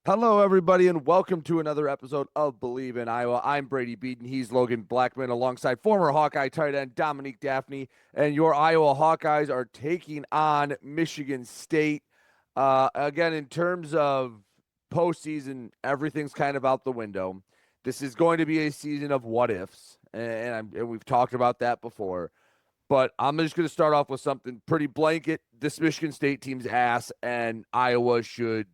Hello, everybody, and welcome to another episode of Bleav in Iowa. I'm Brady Beaton. He's Logan Blackman alongside former Hawkeye tight end Dominique Daphne. And your Iowa Hawkeyes are taking on Michigan State. Again, in terms of postseason, everything's kind of out the window. This is going to be a season of what ifs, and we've talked about that before. But I'm just going to start off with something pretty blanket. This Michigan State team's ass, and Iowa should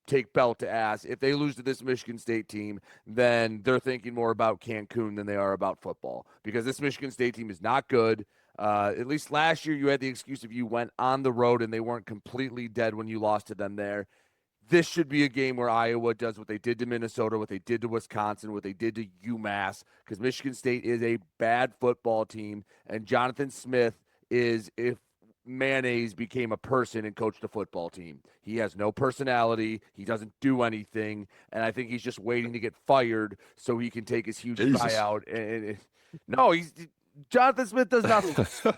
take belt to ass. If they lose to this Michigan State team, then they're thinking more about Cancun than they are about football because this Michigan State team is not good. At least last year, you had the excuse if you went on the road and they weren't completely dead when you lost to them there. This should be a game where Iowa does what they did to Minnesota, what they did to Wisconsin, what they did to UMass, because Michigan State is a bad football team, and Jonathan Smith is, if mayonnaise became a person and coached a football team. He has no personality. He doesn't do anything. And I think he's just waiting to get fired so he can take his huge buyout. No, Jonathan Smith does nothing.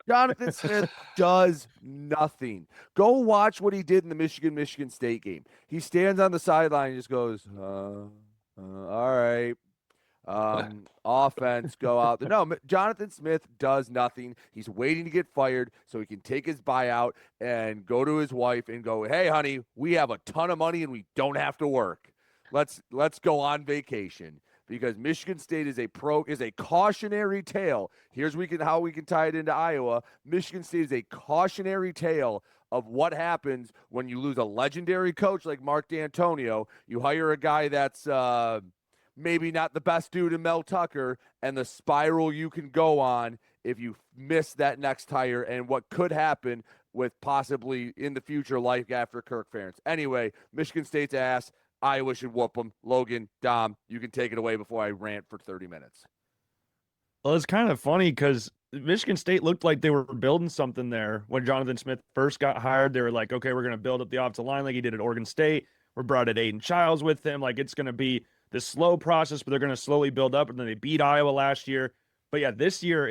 Jonathan Smith does nothing. Go watch what he did in the Michigan State game. He stands on the sideline and just goes, all right. Offense, go out there. No, Jonathan Smith does nothing. He's waiting to get fired so he can take his buyout and go to his wife and go, "Hey, honey, we have a ton of money and we don't have to work. Let's go on vacation." Because Michigan State is a cautionary tale. Here's how we can tie it into Iowa. Michigan State is a cautionary tale of what happens when you lose a legendary coach like Mark D'Antonio. You hire a guy that's maybe not the best dude in Mel Tucker, and the spiral you can go on if you miss that next hire and what could happen with possibly in the future life after Kirk Ferentz. Anyway, Michigan State's ass. Iowa should whoop them. Logan, Dom, you can take it away before I rant for 30 minutes. Well, it's kind of funny because Michigan State looked like they were building something there when Jonathan Smith first got hired. They were like, okay, we're going to build up the offensive line like he did at Oregon State. We brought in Aiden Childs with him. Like it's going to be this slow process, but they're going to slowly build up. And then they beat Iowa last year. But yeah, this year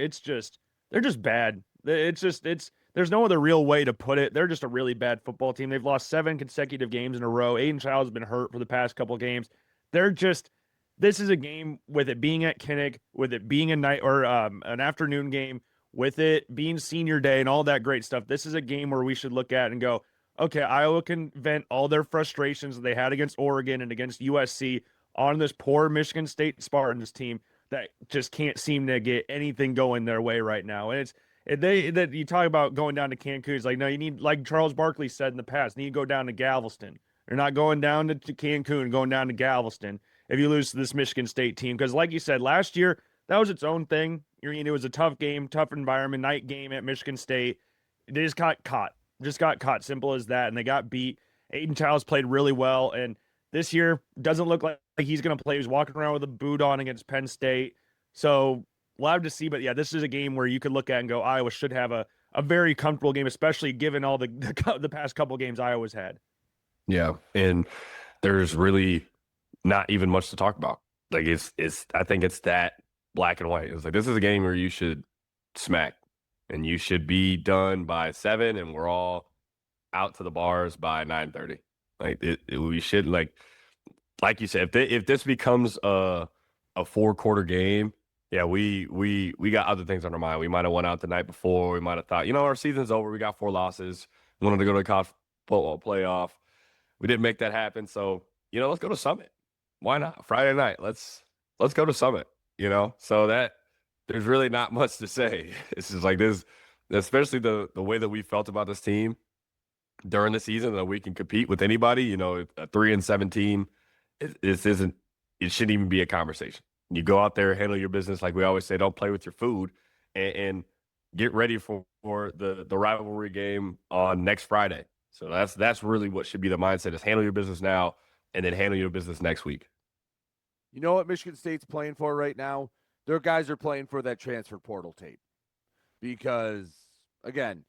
they're just bad. There's no other real way to put it. They're just a really bad football team. They've lost 7 consecutive games in a row. Aiden Childs has been hurt for the past couple of games. They're just This is a game with it being at Kinnick, with it being a night or an afternoon game, with it being senior day and all that great stuff. This is a game where we should look at and go, okay, Iowa can vent all their frustrations that they had against Oregon and against USC on this poor Michigan State Spartans team that just can't seem to get anything going their way right now. And that you talk about going down to Cancun. It's like, no, you need, like Charles Barkley said in the past, you need to go down to Galveston. You're not going down to Cancun, going down to Galveston if you lose to this Michigan State team. Because like you said, last year, that was its own thing. It was a tough game, tough environment, night game at Michigan State. They just got caught. Just got caught. Simple as that. And they got beat. Aiden Childs played really well. And this year doesn't look like he's going to play. He's walking around with a boot on against Penn State. So we'll have to see. But yeah, this is a game where you could look at and go, Iowa should have a very comfortable game, especially given all the past couple games Iowa's had. Yeah. And there's really not even much to talk about. Like I think it's that black and white. It's like, this is a game where you should smack and you should be done by 7 and we're all out to the bars by 9:30. Like we should, like you said, if this becomes a 4-quarter game, yeah, we got other things on our mind. We might have went out the night before. We might have thought, our season's over. We got 4 losses. We wanted to go to the college football playoff. We didn't make that happen. So, let's go to Summit. Why not? Friday night. Let's go to Summit, So that there's really not much to say. It's just like this, especially the way that we felt about this team during the season, that we can compete with anybody, a 3-7 team. It shouldn't even be a conversation. You go out there, handle your business. Like we always say, don't play with your food and get ready for the rivalry game on next Friday. So that's really what should be the mindset, is handle your business now and then handle your business next week. You know what Michigan State's playing for right now? Their guys are playing for that transfer portal tape. Because, again,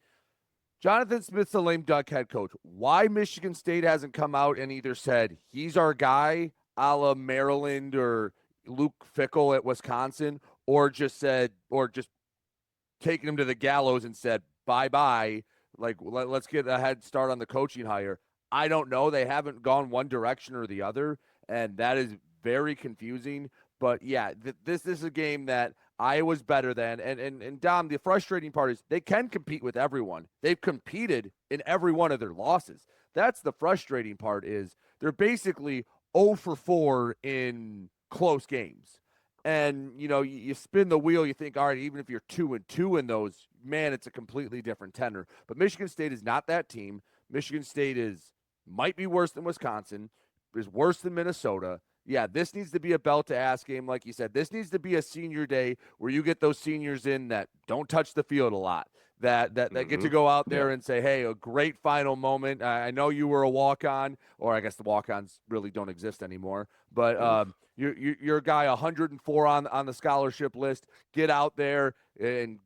Jonathan Smith's a lame duck head coach. Why Michigan State hasn't come out and either said, he's our guy, a la Maryland or Luke Fickell at Wisconsin, or just taken him to the gallows and said, bye-bye, like, let's get a head start on the coaching hire. I don't know. They haven't gone one direction or the other, and that is very confusing. But yeah, this is a game that Iowa's better than. And Dom, the frustrating part is they can compete with everyone. They've competed in every one of their losses. That's the frustrating part is they're basically 0 for 4 in close games. And you spin the wheel, you think, all right, even if you're 2-2 in those, man, it's a completely different tenor. But Michigan State is not that team. Michigan State might be worse than Wisconsin, is worse than Minnesota. Yeah, this needs to be a belt to ass game, like you said. This needs to be a senior day where you get those seniors in that don't touch the field a lot, that get to go out there and say, hey, a great final moment. I know you were a walk-on, or I guess the walk-ons really don't exist anymore, but you're a guy 104 on the scholarship list. Get out there and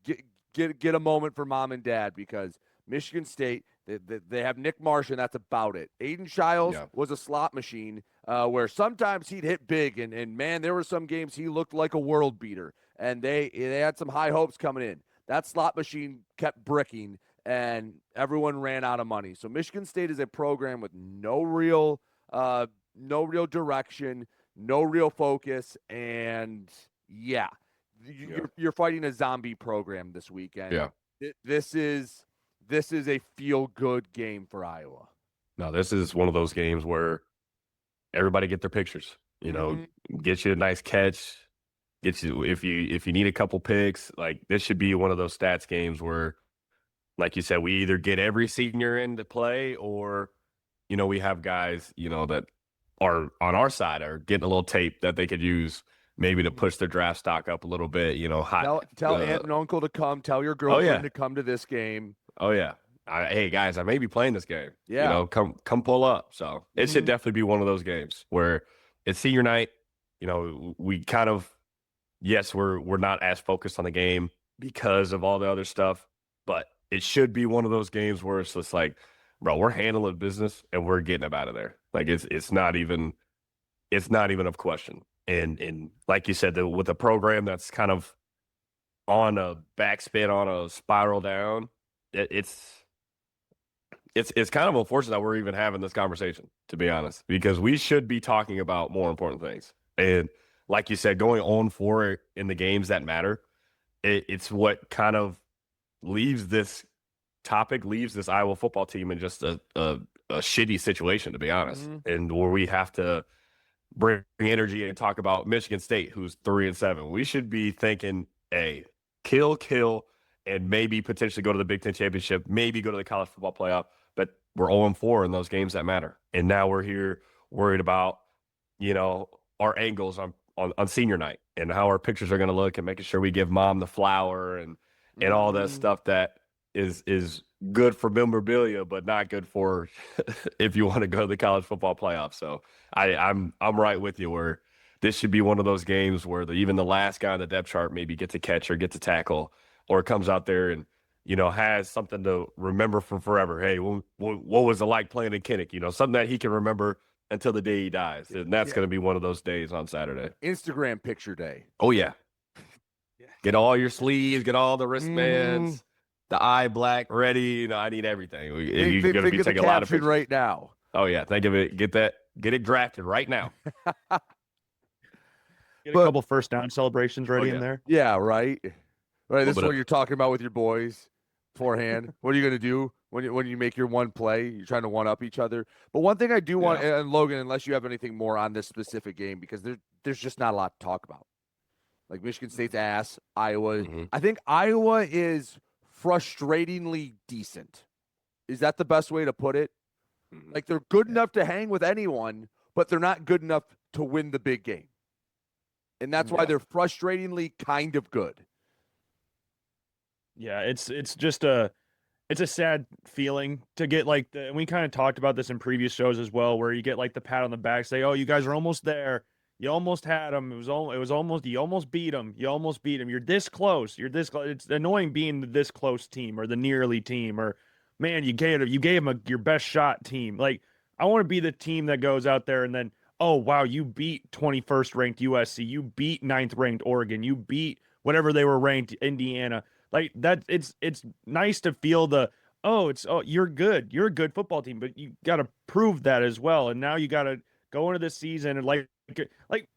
get a moment for mom and dad, because Michigan State, they have Nick Marsh, and that's about it. Aiden Shiles was a slot machine where sometimes he'd hit big, and man, there were some games he looked like a world beater, and they had some high hopes coming in. That slot machine kept bricking, and everyone ran out of money. So Michigan State is a program with no real direction, no real focus, and yeah, you're fighting a zombie program this weekend. Yeah, this is a feel-good game for Iowa. No, this is one of those games where everybody get their pictures. Get you a nice catch. Get you if you need a couple picks. Like, this should be one of those stats games where, like you said, we either get every senior in to play, or we have guys that are on our side are getting a little tape that they could use maybe to push their draft stock up a little bit. Tell aunt and uncle to come. Tell your girlfriend to come to this game. Oh yeah. Hey guys, I may be playing this game. Yeah. Come pull up. So it should definitely be one of those games where it's senior night. We kind of, yes, we're not as focused on the game because of all the other stuff, but it should be one of those games where it's just like, bro, we're handling business and we're getting them out of there. Like, it's not even a question. And like you said, with a program that's kind of on a backspin, on a spiral down, it's kind of unfortunate that we're even having this conversation, to be honest, because we should be talking about more important things. And like you said, going on for in the games that matter, it's what kind of leaves this Iowa football team in just a shitty situation, to be honest, and where we have to bring energy and talk about Michigan State, who's 3-7. We should be thinking, hey, kill, and maybe potentially go to the Big Ten championship, maybe go to the college football playoff. But we're 0-4 in those games that matter. And now we're here worried about, our angles on senior night and how our pictures are going to look, and making sure we give mom the flower and all that stuff that is good for memorabilia, but not good for if you want to go to the college football playoff. So I'm right with you, where this should be one of those games where even the last guy on the depth chart maybe gets a catch or gets a tackle, or comes out there and has something to remember for forever. Hey, what was it like playing in Kinnick? Something that he can remember until the day he dies. And that's going to be one of those days on Saturday. Instagram picture day. Oh yeah. Get all your sleeves, get all the wristbands, the eye black ready. I need everything. You're going to be taking a lot of pictures right now. Oh yeah, think of it. Get it drafted right now. Get a couple first down celebrations ready in there. Yeah, right. Right. This is what you're talking about with your boys beforehand. What are you going to do when you make your one play? You're trying to one up each other. But one thing I do want, and Logan, unless you have anything more on this specific game, because there's just not a lot to talk about. Like, Michigan State's ass, Iowa. I think Iowa is frustratingly decent. Is that the best way to put it? Like, they're good enough to hang with anyone, but they're not good enough to win the big game. And that's why they're frustratingly kind of good. Yeah, it's just a sad feeling to get, like, and we kind of talked about this in previous shows as well, where you get like the pat on the back, say, "Oh, you guys are almost there. You almost had them. It was almost. You almost beat them. You almost beat them. You're this close. You're this close." It's annoying being the this close team or the nearly team, or, man, you gave them your best shot team. Like, I want to be the team that goes out there and then, oh wow, you beat 21st ranked USC, you beat 9th ranked Oregon, you beat whatever they were ranked, Indiana. Like, that, it's nice to feel the, you're good. You're a good football team, but you got to prove that as well. And now you got to go into this season and like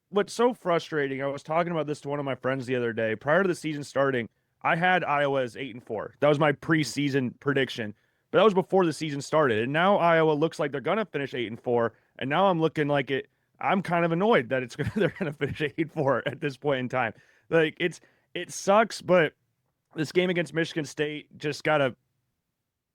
what's so frustrating. I was talking about this to one of my friends the other day. Prior to the season starting, I had Iowa as 8-4. That was my preseason prediction, but that was before the season started. And now Iowa looks like they're gonna finish 8-4. And now I'm looking like it. I'm kind of annoyed that they're gonna finish 8-4 at this point in time. Like it sucks, but this game against Michigan State just gotta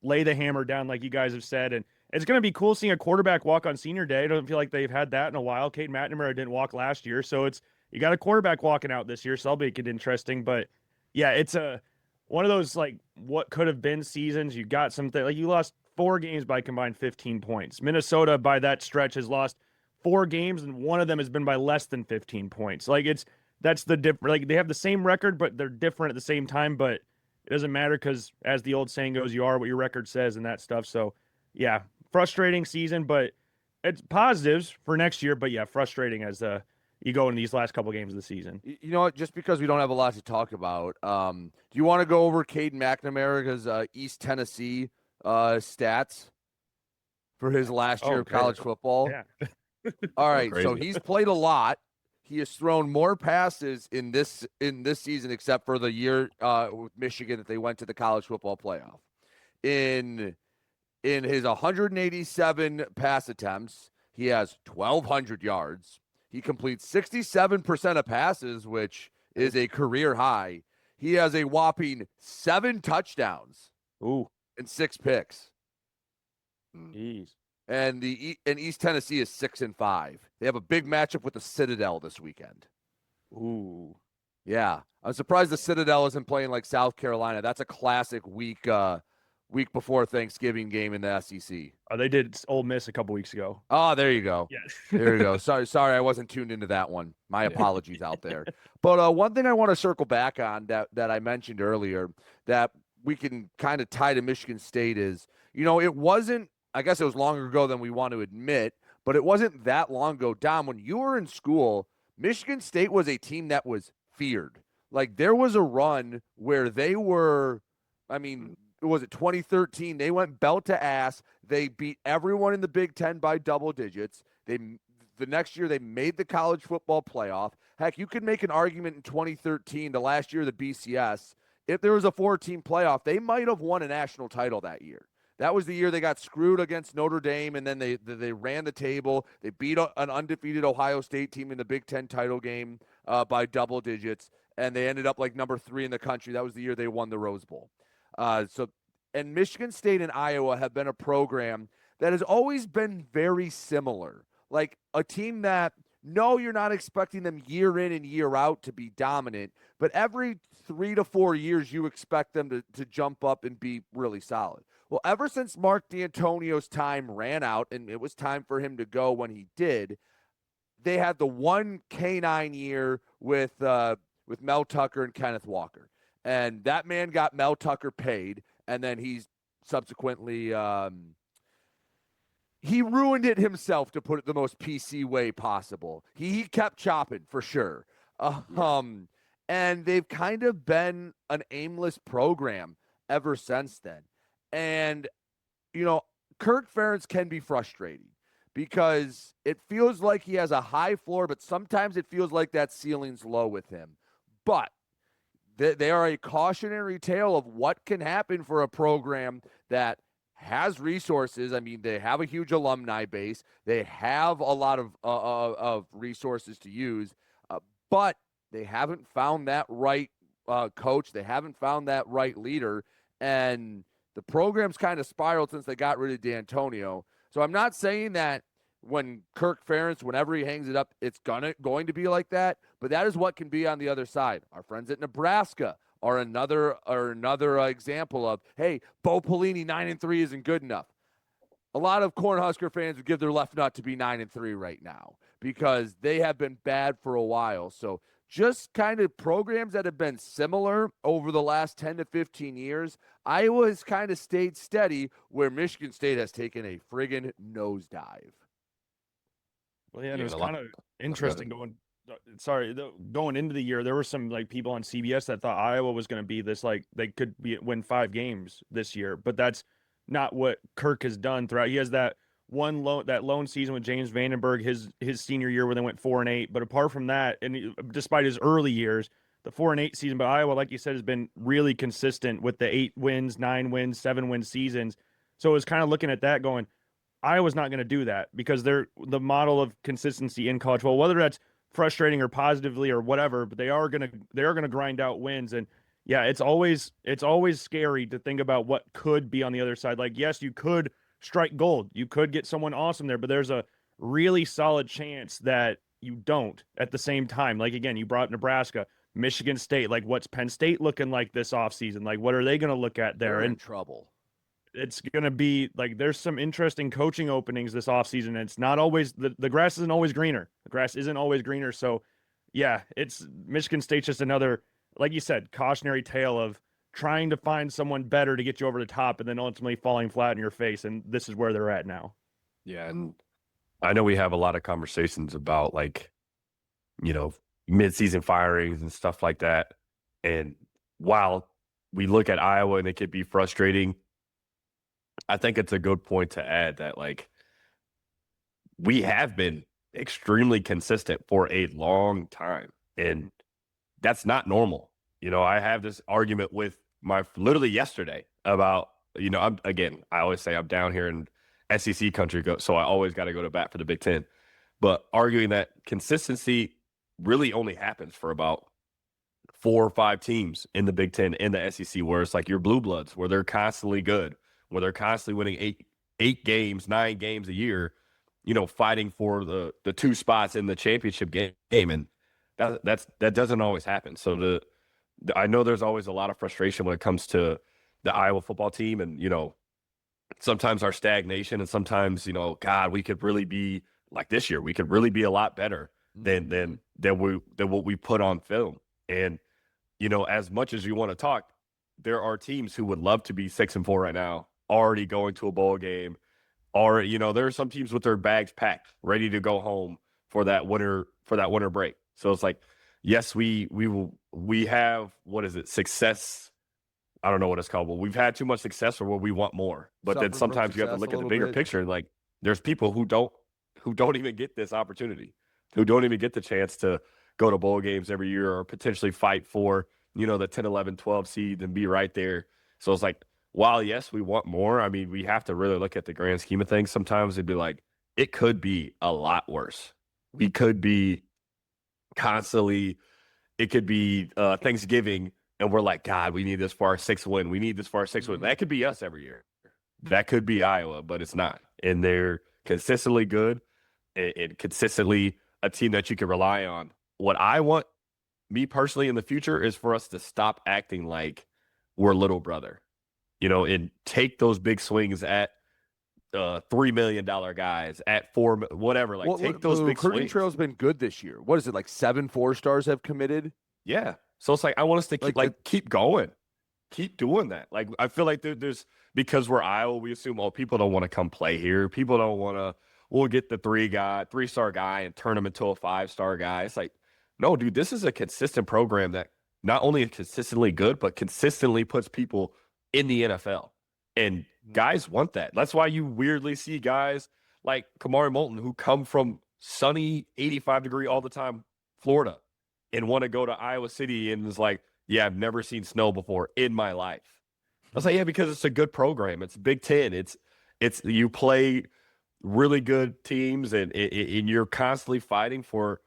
lay the hammer down, like you guys have said. And it's going to be cool seeing a quarterback walk on senior day. I don't feel like they've had that in a while. Kate McNamara didn't walk last year. So you got a quarterback walking out this year. So that'll make it interesting. But yeah, it's one of those like what could have been seasons. You got something like you lost 4 games by combined 15 points. Minnesota by that stretch has lost 4 games and one of them has been by less than 15 points. Like that's the different, like they have the same record, but they're different at the same time. But it doesn't matter because, as the old saying goes, you are what your record says and that stuff. So, yeah, frustrating season, but it's positives for next year. But, yeah, frustrating as you go in these last couple games of the season. You know what? Just because we don't have a lot to talk about, do you want to go over Caden McNamara's East Tennessee stats for his last year of college football? Yeah. All right, Crazy. so he's played a lot. He has thrown more passes in this season, except for the year with Michigan that they went to the college football playoff. In his 187 pass attempts, he has 1,200 yards. He completes 67% of passes, which is a career high. He has a whopping 7 touchdowns. Ooh. And 6 picks. Jeez. And East Tennessee is 6-5. They have a big matchup with the Citadel this weekend. Ooh. Yeah, I'm surprised the Citadel isn't playing like South Carolina. That's a classic week before Thanksgiving game in the SEC. Oh, they did Ole Miss a couple weeks ago. Oh, there you go. Yes. There you go. Sorry, I wasn't tuned into that one. My apologies out there. But one thing I want to circle back on that I mentioned earlier that we can kind of tie to Michigan State is, it wasn't. I guess it was longer ago than we want to admit, but it wasn't that long ago. Dom, when you were in school, Michigan State was a team that was feared. Like there was a run where they were, was it 2013? They went belt to ass. They beat everyone in the Big Ten by double digits. The next year they made the college football playoff. Heck, you could make an argument in 2013, the last year of the BCS, if there was a 4-team playoff, they might have won a national title that year. That was the year they got screwed against Notre Dame, and then they ran the table. They beat an undefeated Ohio State team in the Big Ten title game by double digits, and they ended up like number 3 in the country. That was the year they won the Rose Bowl. And Michigan State and Iowa have been a program that has always been very similar. Like a team that, no, you're not expecting them year in and year out to be dominant, but every 3 to 4 years you expect them to jump up and be really solid. Well, ever since Mark D'Antonio's time ran out and it was time for him to go when he did, they had the one K9 year with Mel Tucker and Kenneth Walker. And that man got Mel Tucker paid, and then he's subsequently he ruined it himself, to put it the most PC way possible. He kept chopping for sure. And they've kind of been an aimless program ever since then. And, Kirk Ferentz can be frustrating because it feels like he has a high floor, but sometimes it feels like that ceiling's low with him. But they are a cautionary tale of what can happen for a program that has resources. They have a huge alumni base. They have a lot of resources to use, but they haven't found that right coach. They haven't found that right leader. And the program's kind of spiraled since they got rid of D'Antonio. So I'm not saying that when Kirk Ferentz, whenever he hangs it up, it's going to be like that. But that is what can be on the other side. Our friends at Nebraska are another example of, hey, Bo Pelini 9-3 isn't good enough. A lot of Cornhusker fans would give their left nut to be 9-3 right now because they have been bad for a while. So just kind of programs that have been similar over the last 10 to 15 years, Iowa has kind of stayed steady where Michigan State has taken a friggin' nosedive. Well, yeah, it was kind of interesting going into the year. There were some people on CBS that thought Iowa was going to be this, they could win 5 games this year, but that's not what Kirk has done throughout. He has that lone season with James Vandenberg his senior year where they went 4-8. But apart from that, and despite his early years, the 4-8 season, but Iowa, like you said, has been really consistent with the 8 wins, 9 wins, 7-win seasons. So it was kind of looking at that going, Iowa's not going to do that because they're the model of consistency in college. Well, whether that's frustrating or positively or whatever, but they are going to grind out wins. And yeah, it's always scary to think about what could be on the other side. Like, yes, you could strike gold. You could get someone awesome there, but there's a really solid chance that you don't at the same time. Like, again, you brought Nebraska, Michigan State. Like, what's Penn State looking like this offseason? Like, what are they going to look at there? They're in and trouble. It's going to be like there's some interesting coaching openings this offseason. And it's not always the grass isn't always greener. The grass isn't always greener. So, yeah, it's Michigan State's just another, like you said, cautionary tale of trying to find someone better to get you over the top and then ultimately falling flat in your face. And this is where they're at now. Yeah. And I know we have a lot of conversations about like, mid-season firings and stuff like that. And while we look at Iowa and it could be frustrating, I think it's a good point to add that, like, we have been extremely consistent for a long time, and that's not normal. I have this argument with literally yesterday about, I always say I'm down here in SEC country, so I always got to go to bat for the Big Ten, but arguing that consistency really only happens for about 4 or 5 teams in the Big Ten, in the SEC, where it's like your blue bloods, where they're constantly good, where they're constantly winning 8 games, 9 games a year, fighting for the 2 spots in the championship game. And that doesn't always happen. So I know there's always a lot of frustration when it comes to the Iowa football team. And, sometimes our stagnation, and sometimes, God, we could really be like this year. We could really be a lot better than what we put on film. And, as much as you want to talk, there are teams who would love to be 6-4 right now, already going to a bowl game, or there are some teams with their bags packed, ready to go home for that winter break. So it's like, yes, we have, what is it, success? I don't know what it's called, but we've had too much success, or where we want more. But then sometimes you have to look at the bigger picture, and like, there's people who don't even get this opportunity, who don't even get the chance to go to bowl games every year, or potentially fight for the 10, 11, 12 seed and be right there. So it's like, while yes, we want more, I mean, we have to really look at the grand scheme of things. Sometimes it'd be like, it could be a lot worse. We could be constantly, it could be Thanksgiving, and we're like, God, we need this for our 6th win. We need this for our 6th win. That could be us every year. That could be Iowa, but it's not. And they're consistently good and consistently a team that you can rely on. What I want, me personally, in the future, is for us to stop acting like we're little brother, and take those big swings at $3 million guys, at whatever. Like, take those big swings. The recruiting trail's been good this year. What is it, like 7 4-stars have committed? Yeah. So it's like, I want us to keep going, keep doing that. Like, I feel like there's, because we're Iowa, we assume, people don't want to come play here. People don't want to. We'll get the 3-star guy and turn him into a 5-star guy. It's like, no, dude, this is a consistent program that not only is consistently good, but consistently puts people in the NFL. And guys want that. That's why you weirdly see guys like Kamari Moulton, who come from sunny 85-degree all the time Florida, and want to go to Iowa City, and is like, yeah, I've never seen snow before in my life. I was like, yeah, because it's a good program. It's Big Ten. It's you play really good teams, and you're constantly fighting for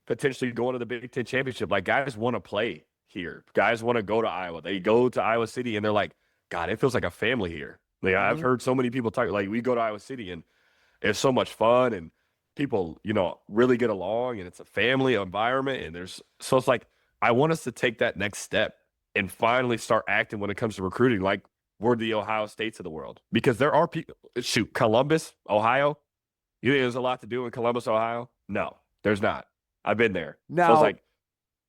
potentially going to the Big Ten championship. Like, guys want to play here. Guys want to go to Iowa. They go to Iowa City, and they're like, God, it feels like a family here. Like, I've heard so many people talk, like, we go to Iowa City, and it's so much fun, and people, really get along, and it's a family environment. And so it's like, I want us to take that next step and finally start acting when it comes to recruiting like we're the Ohio States of the world. Because there are people, Columbus, Ohio, you think there's a lot to do in Columbus, Ohio? No, there's not. I've been there. Now, so it's like,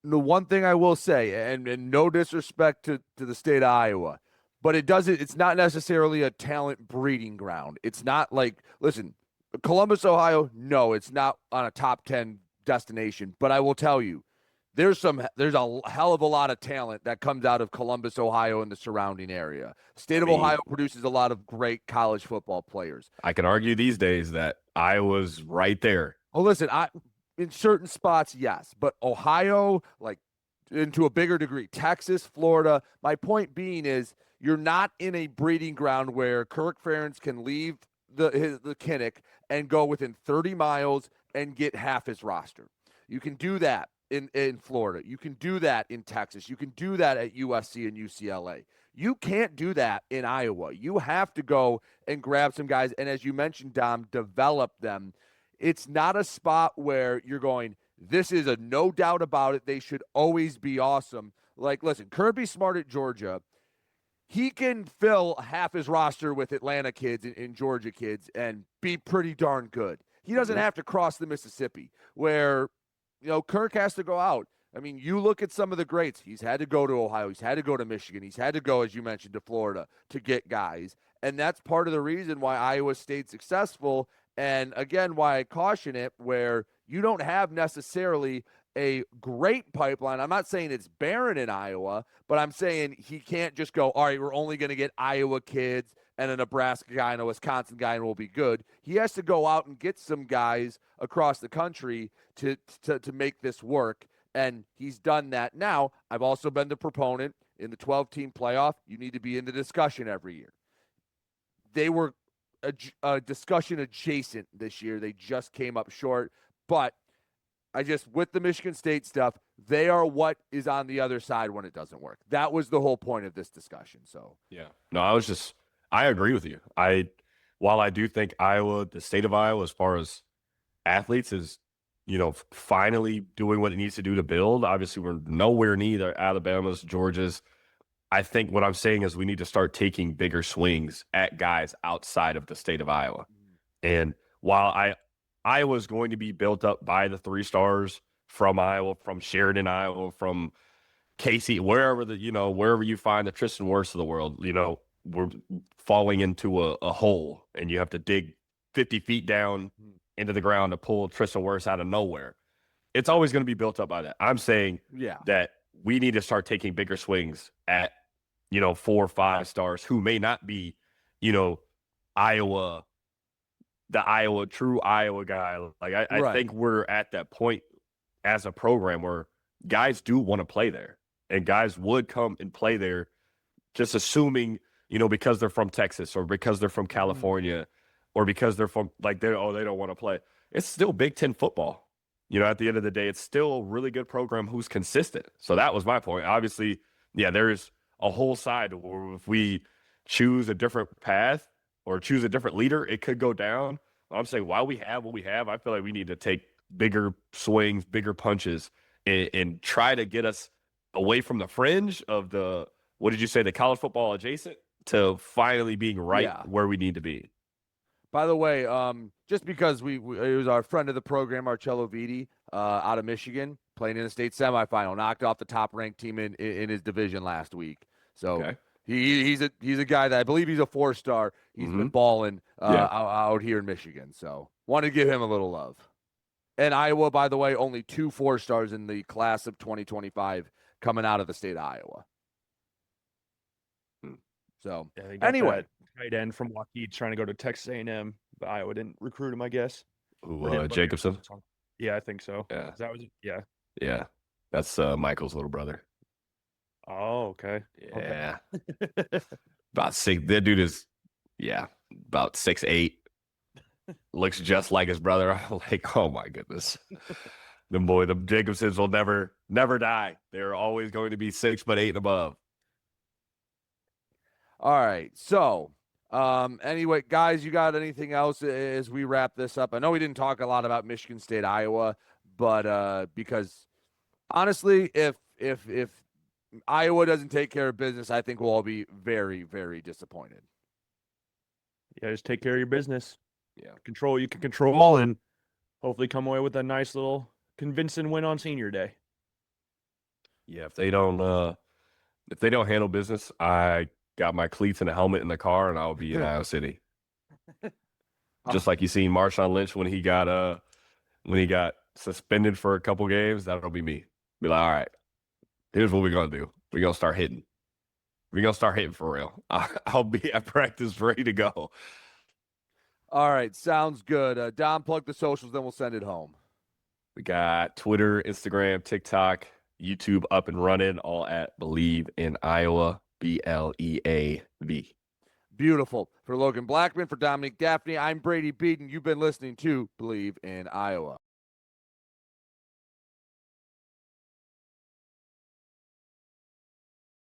the one thing I will say, and no disrespect to the state of Iowa, but it's not necessarily a talent breeding ground. It's not like, listen, Columbus, Ohio, no, it's not on a top 10 destination. But I will tell you, there's a hell of a lot of talent that comes out of Columbus, Ohio, and the surrounding area. The state of Ohio produces a lot of great college football players. I can argue these days that Iowa's right there. Oh, listen, in certain spots, yes, but Ohio, like, and to a bigger degree, Texas, Florida. My point being is you're not in a breeding ground where Kirk Ferentz can leave the Kinnick and go within 30 miles and get half his roster. You can do that in Florida. You can do that in Texas. You can do that at USC and UCLA. You can't do that in Iowa. You have to go and grab some guys, and as you mentioned, Dom, develop them. It's not a spot where you're going, this is a no doubt about it, they should always be awesome. Like, listen, Kirby Smart at Georgia, he can fill half his roster with Atlanta kids and Georgia kids and be pretty darn good. He doesn't have to cross the Mississippi where, Kirk has to go out. I mean, you look at some of the greats. He's had to go to Ohio. He's had to go to Michigan. He's had to go, as you mentioned, to Florida to get guys. And that's part of the reason why Iowa State's successful. And again, why I caution it, where you don't have necessarily a great pipeline. I'm not saying it's barren in Iowa, but I'm saying he can't just go, all right, we're only going to get Iowa kids and a Nebraska guy and a Wisconsin guy and we'll be good. He has to go out and get some guys across the country to make this work. And he's done that. Now, I've also been the proponent in the 12-team playoff. You need to be in the discussion every year. They were a discussion adjacent this year. They just came up short. But with the Michigan State stuff, they are what is on the other side when it doesn't work. That was the whole point of this discussion. So, yeah. No, I agree with you. While I do think Iowa, the state of Iowa, as far as athletes is, finally doing what it needs to do to build. Obviously, we're nowhere near Alabama's, Georgia's. I think what I'm saying is we need to start taking bigger swings at guys outside of the state of Iowa. And while Iowa's going to be built up by the 3 stars from Iowa, from Sheridan, Iowa, from Casey, wherever you find the Tristan Wirfs of the world, we're falling into a hole and you have to dig 50 feet down into the ground to pull Tristan Wirfs out of nowhere. It's always going to be built up by that. I'm saying that we need to start taking bigger swings at, 4 or 5 stars who may not be, Iowa, the true Iowa guy. Like I think we're at that point as a program where guys do want to play there and guys would come and play there just assuming, because they're from Texas or because they're from California or because they're from they don't want to play. It's still Big Ten football. At the end of the day, it's still a really good program who's consistent. So that was my point. Obviously, there's a whole side where if we choose a different path or choose a different leader, it could go down. I'm saying while we have what we have, I feel like we need to take bigger swings, bigger punches, and try to get us away from the fringe of the college football adjacent to finally being right where we need to be. By the way, just because it was our friend of the program, Marcello Vitti, out of Michigan, playing in the state semifinal, knocked off the top-ranked team in his division last week. So he's a guy that I believe he's a 4-star. He's been balling out here in Michigan. So wanted to give him a little love. And Iowa, by the way, only 2 4-stars in the class of 2025 coming out of the state of Iowa. So anyway, tight end from Hawkeyes trying to go to Texas A&M, but Iowa didn't recruit him, I guess. Jacobson? Yeah, I think so. Yeah. That was Yeah. That's Michael's little brother. Oh, okay. Yeah. About 6. That dude is, about 6'8". Looks just like his brother. I'm like, oh my goodness. The Jacobsons will never die. They're always going to be 6'8" and above. All right. So, anyway, guys, you got anything else as we wrap this up? I know we didn't talk a lot about Michigan State, Iowa, but because honestly, if Iowa doesn't take care of business, I think we'll all be very, very disappointed. Yeah, just take care of your business. Yeah. Control you can control and hopefully come away with a nice little convincing win on senior day. Yeah, if they don't handle business, I got my cleats and a helmet in the car and I'll be in Iowa City. Just like you seen Marshawn Lynch when he got suspended for a couple games, that'll be me. Be like, all right, here's what we're gonna do. We're gonna start hitting. We're gonna start hitting for real. I'll be at practice ready to go. All right, sounds good. Dom, plug the socials, then we'll send it home. We got Twitter, Instagram, TikTok, YouTube up and running, all at Bleav in Iowa. BLEAV. Beautiful. For Logan Blackman, for Dominique Daphne, I'm Brady Beaton. You've been listening to Bleav in Iowa.